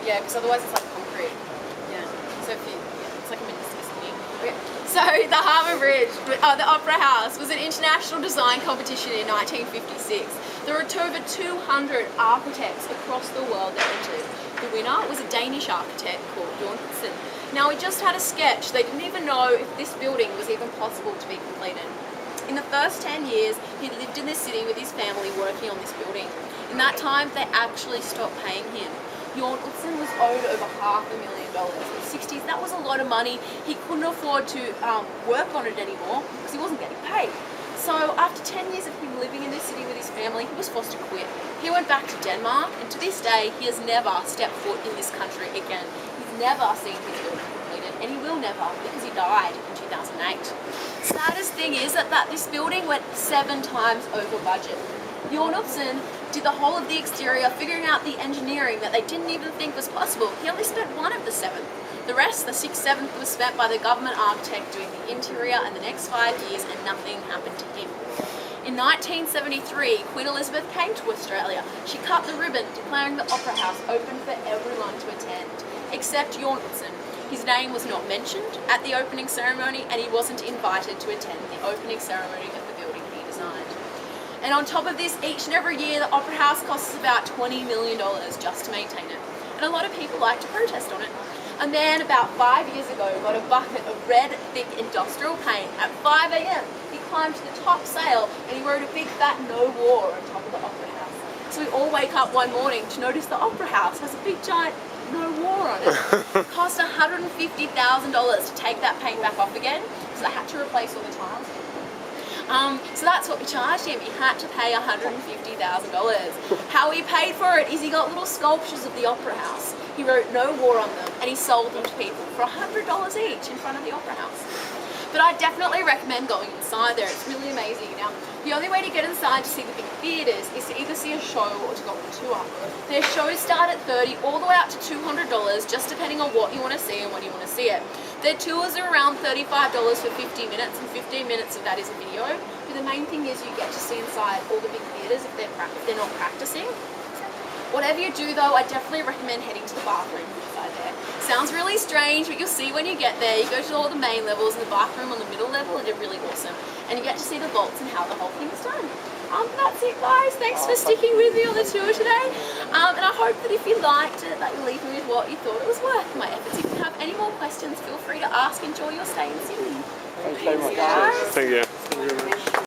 Yeah, because otherwise it's like concrete. Yeah. So if you, it's like a meniscus thingy. Okay. So the Harbour Bridge, the Opera House, was an international design competition in 1956. There were over 200 architects across the world that entered. The winner was a Danish architect called Jorgensen. Now, he just had a sketch. They didn't even know if this building was even possible to be completed. In the first 10 years, he lived in this city with his family working on this building. In that time, they actually stopped paying him. Jorgensen was owed over $500,000. In the 60s, that was a lot of money. He couldn't afford to work on it anymore because he wasn't getting paid. So after 10 years of him living in this city with his family, he was forced to quit. He went back to Denmark, and to this day, he has never stepped foot in this country again. He's never seen his building completed, and he will never because he died in 2008. Saddest thing is that this building went 7 times over budget. Jorgensen did the whole of the exterior, figuring out the engineering that they didn't even think was possible. He only spent 1 of the 7. The rest, the 6/7, was spent by the government architect doing the interior and the next 5 years, and nothing happened to him. In 1973, Queen Elizabeth came to Australia. She cut the ribbon, declaring the Opera House open for everyone to attend, except Jorgensen. His name was not mentioned at the opening ceremony, and he wasn't invited to attend the opening ceremony of the building he designed. And on top of this, each and every year, the Opera House costs about $20 million just to maintain it. And a lot of people like to protest on it. A man about 5 years ago got a bucket of red, thick industrial paint at 5 a.m. He climbed to the top sail and he wrote a big fat "No War" on top of the Opera House. So we all wake up one morning to notice the Opera House has a big giant "No War" on it. It cost $150,000 to take that paint back off again, so they had to replace all the tiles. So that's what we charged him. He had to pay $150,000. How he paid for it is he got little sculptures of the Opera House. He wrote "No War" on them and he sold them to people for $100 each in front of the Opera House. But I definitely recommend going inside there. It's really amazing. Now, the only way to get inside to see the big theatres is to either see a show or to go on a tour. Their shows start at $30 all the way up to $200, just depending on what you want to see and when you want to see it. Their tours are around $35 for 50 minutes, and 15 minutes of that is a video. But the main thing is you get to see inside all the big theatres if they're not practicing. Whatever you do though, I definitely recommend heading to the bathroom inside there. Sounds really strange, but you'll see when you get there. You go to all the main levels and the bathroom on the middle level, and they're really awesome. And you get to see the vaults and how the whole thing is done. That's it guys, thanks for sticking with me on the tour today. And I hope that if you liked it, that you leave me with what you thought it was worth my efforts. If you have any more questions, feel free to ask. Enjoy your stay in Sydney. Thanks so much. Guys. Thank you.